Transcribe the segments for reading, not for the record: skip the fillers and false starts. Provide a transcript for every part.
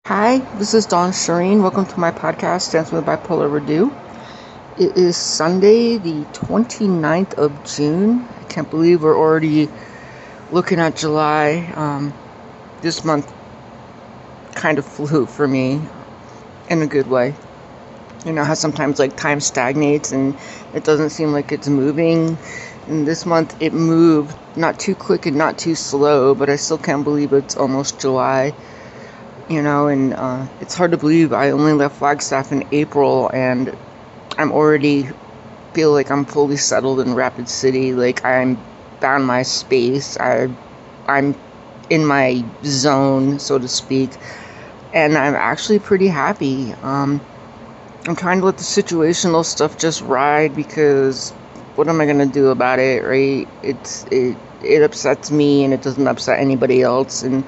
Hi, this is Dawn Shireen. Welcome to my podcast, Dancing with Bipolar Redu. It is Sunday, the 29th of June. I can't believe we're already looking at July. This month kind of flew for me in a good way. You know how sometimes time stagnates and it doesn't seem like it's moving. And this month it moved, not too quick and not too slow, but I still can't believe it's almost July. And it's hard to believe I only left Flagstaff in April, and I'm already feel like I'm fully settled in Rapid City. Like I'm found my space. I'm in my zone, so to speak, and I'm actually pretty happy. I'm trying to let the situational stuff just ride because what am I gonna do about it, right? It upsets me and it doesn't upset anybody else, and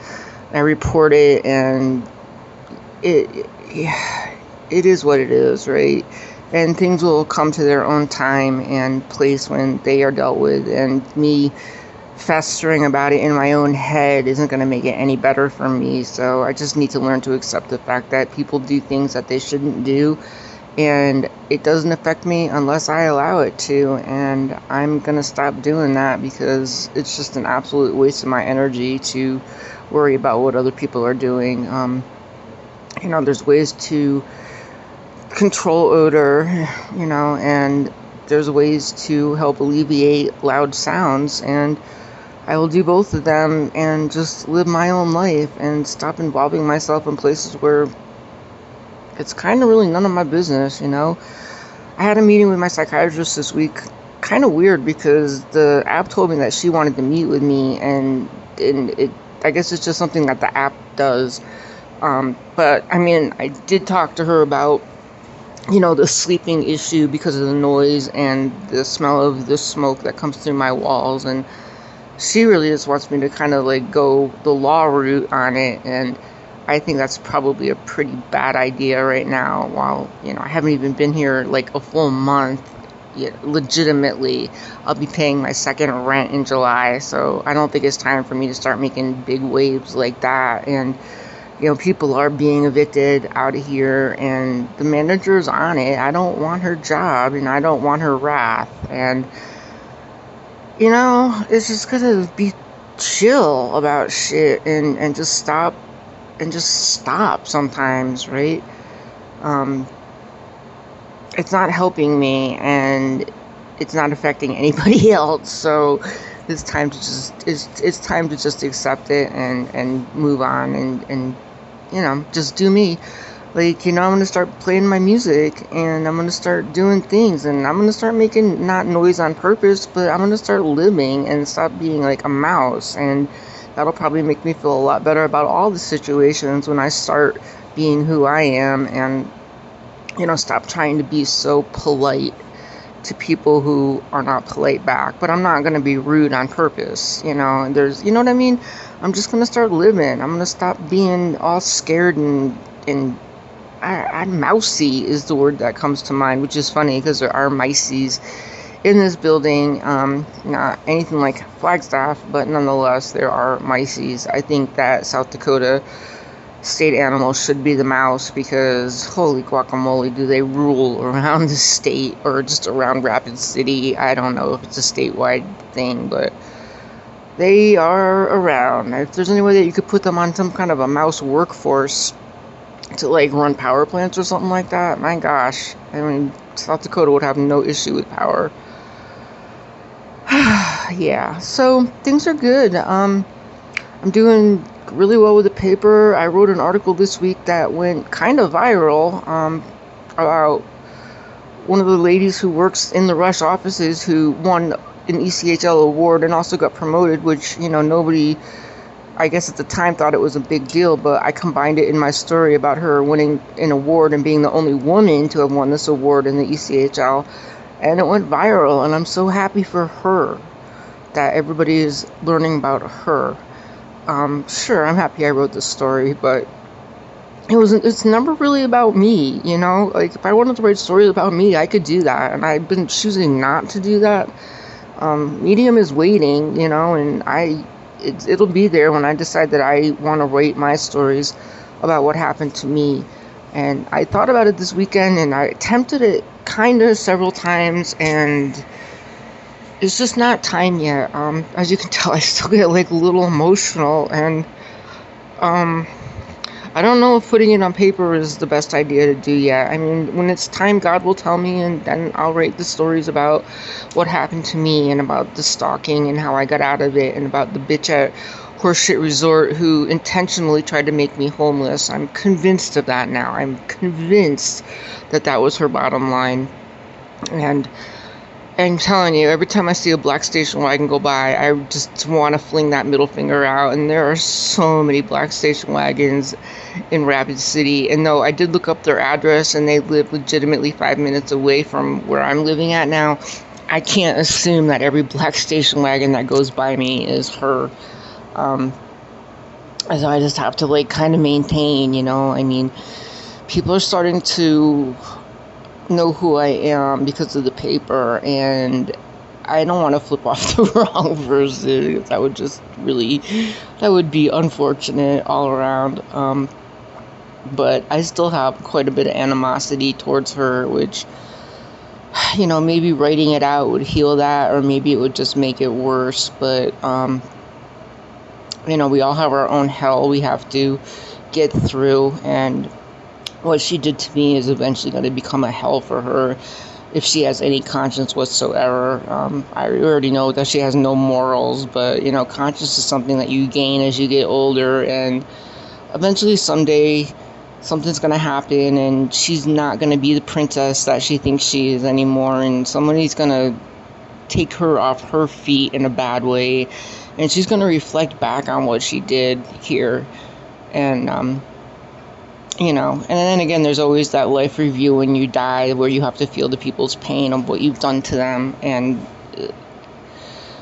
I report it, and it is what it is, right? And things will come to their own time and place when they are dealt with, and me festering about it in my own head isn't going to make it any better for me. So I just need to learn to accept the fact that people do things that they shouldn't do, and it doesn't affect me unless I allow it to, and I'm going to stop doing that because it's just an absolute waste of my energy to worry about what other people are doing. There's ways to control odor, and there's ways to help alleviate loud sounds, and I will do both of them and just live my own life and stop involving myself in places where it's kind of really none of my business. I had a meeting with my psychiatrist this week, kind of weird because the app told me that she wanted to meet with me, and I guess it's just something that the app does. But I mean, I did talk to her about, the sleeping issue because of the noise and the smell of the smoke that comes through my walls. And she really just wants me to kind of go the law route on it. And I think that's probably a pretty bad idea right now. While, I haven't even been here a full month. Legitimately, I'll be paying my second rent in July. So I don't think it's time for me to start making big waves like that. And people are being evicted out of here, and the manager's on it. I don't want her job, and I don't want her wrath. And, it's just gonna be chill about shit and just stop sometimes, right? It's not helping me, and it's not affecting anybody else. So it's time to just accept it and move on and just do me. I'm going to start playing my music, and I'm going to start doing things, and I'm going to start making not noise on purpose, but I'm going to start living and stop being like a mouse. And that'll probably make me feel a lot better about all the situations when I start being who I am, and, stop trying to be so polite to people who are not polite back. But I'm not going to be rude on purpose, and there's, what I mean? I'm just going to start living. I'm going to stop being all scared and mousy is the word that comes to mind, which is funny because there are mices in this building. Not anything like Flagstaff, but nonetheless, there are mices. I think that South Dakota state animal should be the mouse because holy guacamole, do they rule around the state or just around Rapid City. I don't know if it's a statewide thing, but they are around. If there's any way that you could put them on some kind of a mouse workforce to run power plants or something like that, my gosh, I mean, South Dakota would have no issue with power. Yeah, so things are good. I'm doing really well with the paper. I wrote an article this week that went kind of viral about one of the ladies who works in the Rush offices who won an ECHL award and also got promoted, which, nobody, I guess at the time, thought it was a big deal, but I combined it in my story about her winning an award and being the only woman to have won this award in the ECHL, and it went viral, and I'm so happy for her that everybody is learning about her. Sure, I'm happy I wrote this story, but it's never really about me, if I wanted to write stories about me, I could do that, and I've been choosing not to do that. Medium is waiting, and it'll be there when I decide that I want to write my stories about what happened to me. And I thought about it this weekend, and I attempted it kind of several times, and it's just not time yet. As you can tell, I still get like a little emotional, and I don't know if putting it on paper is the best idea to do yet. I mean, when it's time, God will tell me, and then I'll write the stories about what happened to me, and about the stalking and how I got out of it, and about the bitch at Horseshit Resort who intentionally tried to make me homeless. I'm convinced of that now. I'm convinced that that was her bottom line. And I'm telling you, every time I see a black station wagon go by, I just want to fling that middle finger out. And there are so many black station wagons in Rapid City. And though I did look up their address, and they live legitimately 5 minutes away from where I'm living at now, I can't assume that every black station wagon that goes by me is her. So I just have to like kind of maintain, I mean, people are starting to know who I am because of the paper, and I don't want to flip off the wrong person. That would be unfortunate all around. But I still have quite a bit of animosity towards her, which, maybe writing it out would heal that, or maybe it would just make it worse. But, we all have our own hell we have to get through, and what she did to me is eventually going to become a hell for her if she has any conscience whatsoever. I already know that she has no morals, but, conscience is something that you gain as you get older, and eventually someday something's going to happen, and she's not going to be the princess that she thinks she is anymore, and somebody's going to take her off her feet in a bad way, and she's going to reflect back on what she did here, and, and then again, there's always that life review when you die, where you have to feel the people's pain of what you've done to them, and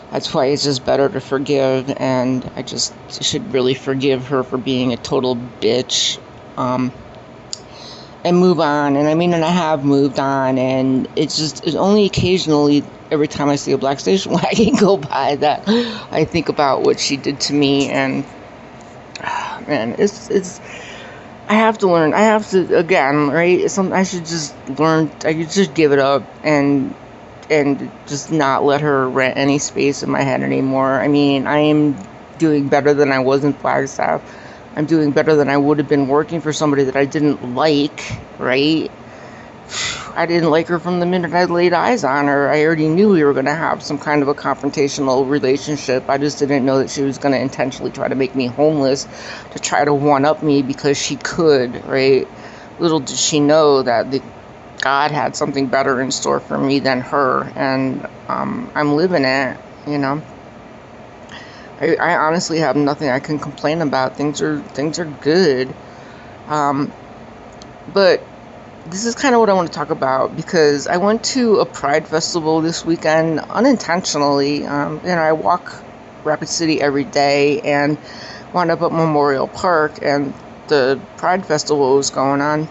that's why it's just better to forgive, and I just should really forgive her for being a total bitch, and move on. And I have moved on, and it's only occasionally, every time I see a black station wagon go by, that I think about what she did to me, and man, it's I have to learn. I have to, again, right? I should just learn. I could just give it up and just not let her rent any space in my head anymore. I mean, I am doing better than I was in Flagstaff. I'm doing better than I would have been working for somebody that I didn't like, right? I didn't like her from the minute I laid eyes on her. I already knew we were going to have some kind of a confrontational relationship. I just didn't know that she was going to intentionally try to make me homeless, to try to one-up me because she could, right? Little did she know that God had something better in store for me than her, and I'm living it, I honestly have nothing I can complain about. Things are good. But this is kind of what I want to talk about, because I went to a Pride festival this weekend unintentionally. I walk Rapid City every day, and wound up at Memorial Park, and the Pride festival was going on,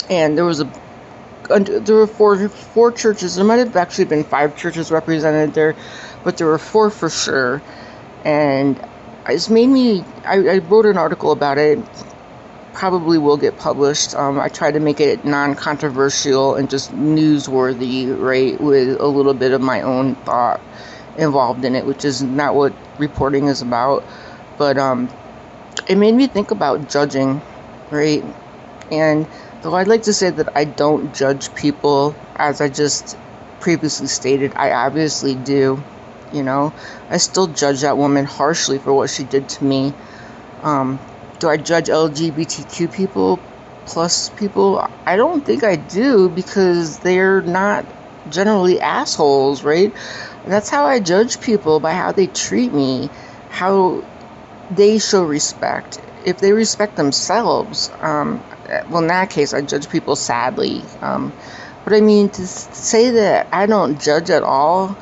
and there were four churches. There might have actually been 5 churches represented there, but there were 4 for sure. And it's made me, I wrote an article about it, probably will get published. I tried to make it non-controversial and just newsworthy, right, with a little bit of my own thought involved in it, which is not what reporting is about. But it made me think about judging, right? And though I'd like to say that I don't judge people, as I just previously stated, I obviously do. I still judge that woman harshly for what she did to me. Do I judge LGBTQ people, plus people? I don't think I do, because they're not generally assholes, right? That's how I judge people, by how they treat me, how they show respect. If they respect themselves, well, in that case, I judge people sadly. But I mean, to say that I don't judge at all,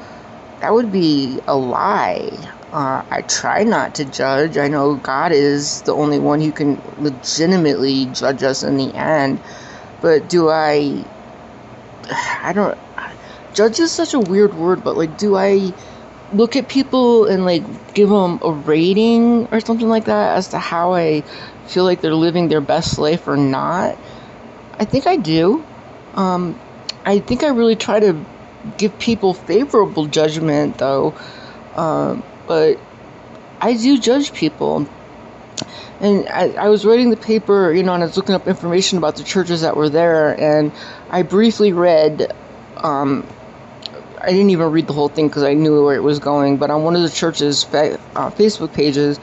that would be a lie. I try not to judge. I know God is the only one who can legitimately judge us in the end. But judge is such a weird word, but do I look at people and like give them a rating or something like that as to how I feel like they're living their best life or not. I think I do. Um, I think I really try to give people favorable judgment, though. But I do judge people. And I was reading the paper, and I was looking up information about the churches that were there, and I briefly read, I didn't even read the whole thing because I knew where it was going, but on one of the church's Facebook pages,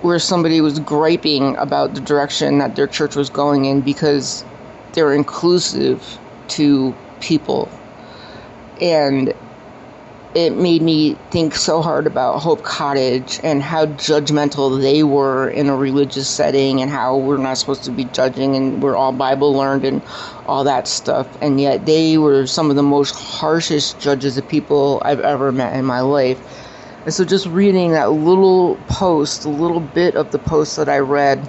where somebody was griping about the direction that their church was going in because they're inclusive to people. And it made me think so hard about Hope Cottage and how judgmental they were in a religious setting, and how we're not supposed to be judging and we're all Bible learned and all that stuff. And yet they were some of the most harshest judges of people I've ever met in my life. And so just reading that little post, a little bit of the post that I read,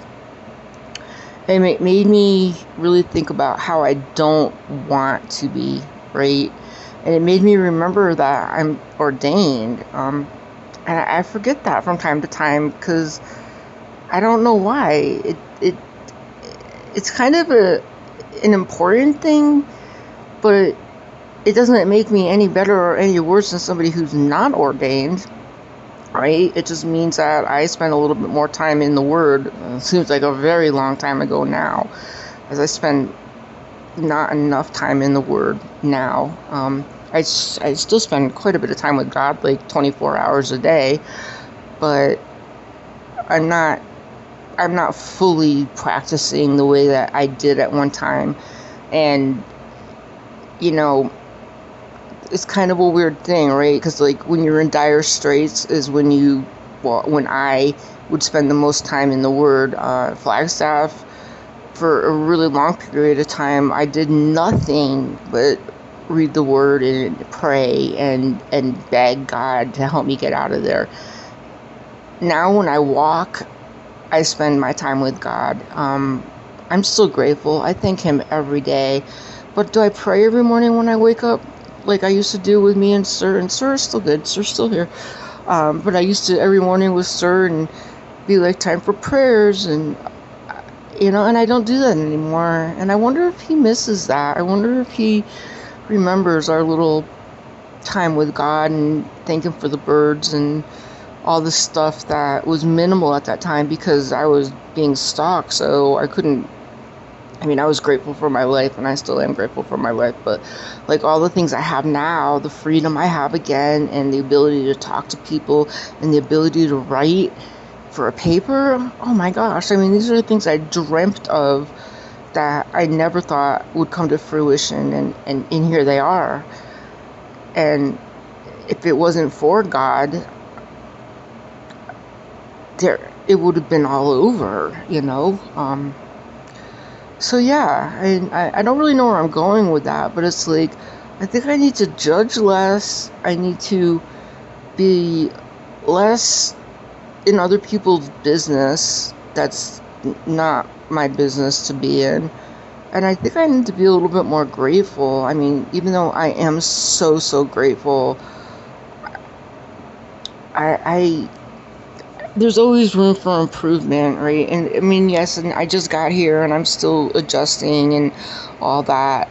it made me really think about how I don't want to be, right? And it made me remember that I'm ordained. And I forget that from time to time because I don't know why. It's kind of an important thing, but it doesn't make me any better or any worse than somebody who's not ordained, right? It just means that I spend a little bit more time in the Word. It seems like a very long time ago now, as I spend not enough time in the Word now. I still spend quite a bit of time with God, like 24 hours a day, but I'm not fully practicing the way that I did at one time. And it's kind of a weird thing, right? Because like when you're in dire straits is when I would spend the most time in the Word. Flagstaff, for a really long period of time, I did nothing but read the Word and pray and beg God to help me get out of there. Now when I walk, I spend my time with God. I'm still grateful. I thank Him every day. But do I pray every morning when I wake up, like I used to do with me and Sir? And Sir is still good. Sir's still here. But I used to every morning with Sir and be like, time for prayers, and and I don't do that anymore. And I wonder if He misses that. I wonder if He remembers our little time with God and thank Him for the birds and all the stuff that was minimal at that time because I was being stalked, so I couldn't. I was grateful for my life, and I still am grateful for my life, but like all the things I have now, the freedom I have again, and the ability to talk to people, and the ability to write for a paper, oh my gosh, these are the things I dreamt of that I never thought would come to fruition, and here they are. And if it wasn't for God, it would have been all over, So yeah, I don't really know where I'm going with that, but it's like, I think I need to judge less. I need to be less in other people's business. That's not my business to be in. And I think I need to be a little bit more grateful. Even though I am so, so grateful, I there's always room for improvement, right? And yes, and I just got here and I'm still adjusting and all that.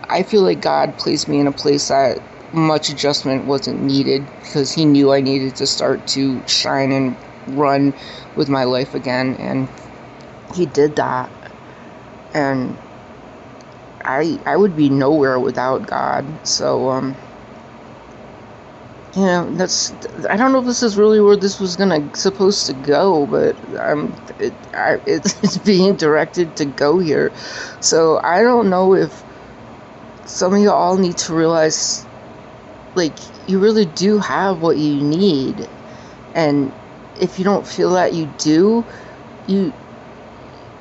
I feel like God placed me in a place that much adjustment wasn't needed because He knew I needed to start to shine and run with my life again, and He did that. And I would be nowhere without God. So I don't know if this is really where this was supposed to go, but it's being directed to go here. So I don't know if some of you all need to realize, like, you really do have what you need, and if you don't feel that you do,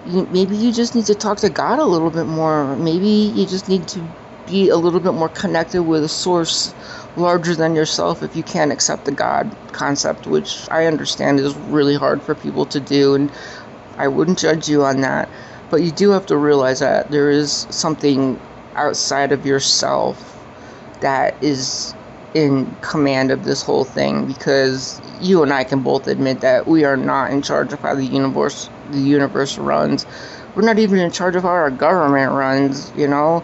maybe you just need to talk to God a little bit more. Maybe you just need to be a little bit more connected with a source larger than yourself if you can't accept the God concept, which I understand is really hard for people to do, and I wouldn't judge you on that. But you do have to realize that there is something outside of yourself that is in command of this whole thing, because you and I can both admit that we are not in charge of how the universe runs. We're not even in charge of how our government runs, you know.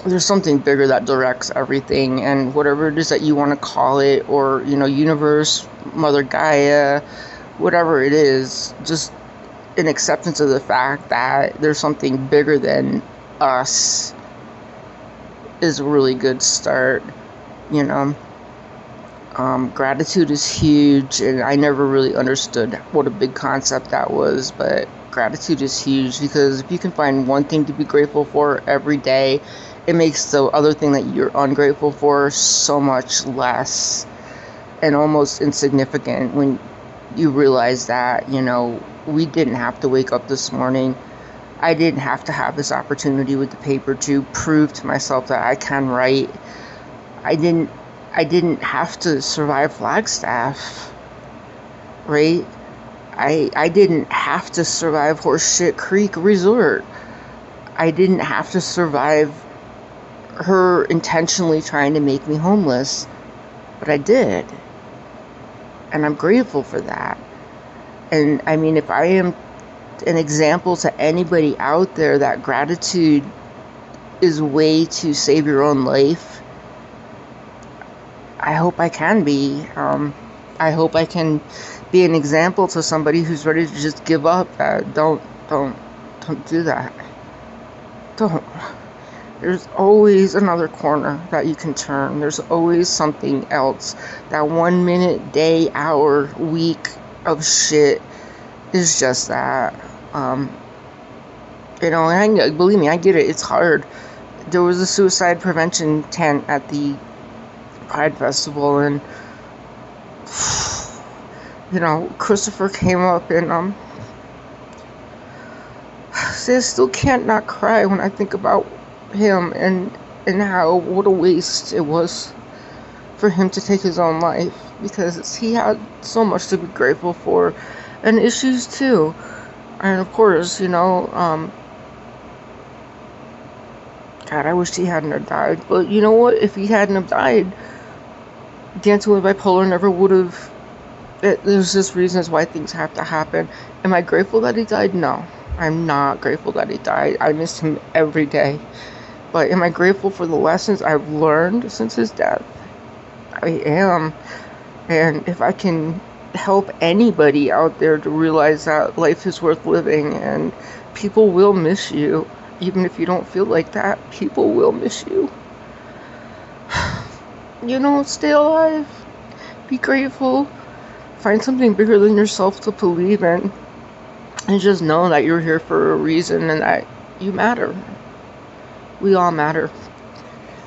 There's something bigger that directs everything, and whatever it is that you want to call it, or, you know, universe, Mother Gaia, whatever it is, just an acceptance of the fact that there's something bigger than us is a really good start, you know. Gratitude is huge, and I never really understood what a big concept that was, but gratitude is huge, because if you can find one thing to be grateful for every day, it makes the other thing that you're ungrateful for so much less and almost insignificant when you realize that, you know, we didn't have to wake up this morning. I didn't have to have this opportunity with the paper to prove to myself that I can write. I didn't have to survive Flagstaff, right? I didn't have to survive Horseshit Creek Resort. I didn't have to survive her intentionally trying to make me homeless, but I did. And I'm grateful for that. And I mean, if I am an example to anybody out there that gratitude is a way to save your own life, I hope I can be. I hope I can be an example to somebody who's ready to just give up. Don't do that. Don't. There's always another corner that you can turn. There's always something else. That 1 minute, day, hour, week of shit is just that. You know, and believe me, I get it. It's hard. There was a suicide prevention tent at the Pride Festival, and you know, Christopher came up and I still can't not cry when I think about him and how, what a waste it was for him to take his own life, because he had so much to be grateful for, and issues too. And of course, you know, God, I wish he hadn't have died. But you know what? If he hadn't have died, Dancing with Bipolar never would have. There's just reasons why things have to happen. Am I grateful that he died? No, I'm not grateful that he died. I miss him every day. But am I grateful for the lessons I've learned since his death? I am. And if I can help anybody out there to realize that life is worth living, and people will miss you, even if you don't feel like that, people will miss you. You know, stay alive. Be grateful. Find something bigger than yourself to believe in. And just know that you're here for a reason and that you matter. We all matter.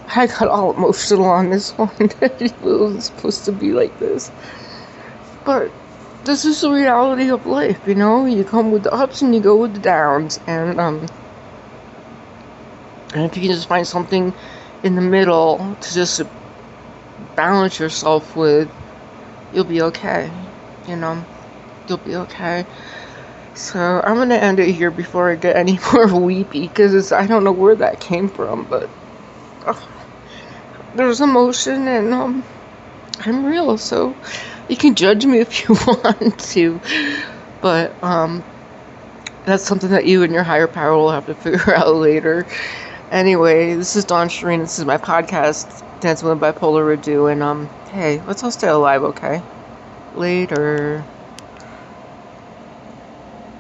I got all emotional on this one. It wasn't supposed to be like this. But this is the reality of life, you know? You come with the ups and you go with the downs. And if you can just find something in the middle to just balance yourself with, you'll be okay. You know? You'll be okay. So I'm going to end it here before I get any more weepy, because I don't know where that came from, but there's emotion, and I'm real, so you can judge me if you want to, but that's something that you and your higher power will have to figure out later. Anyway, this is Dawn Shireen. This is my podcast, Dancing with Bipolar Redux, and hey, let's all stay alive, okay? Later.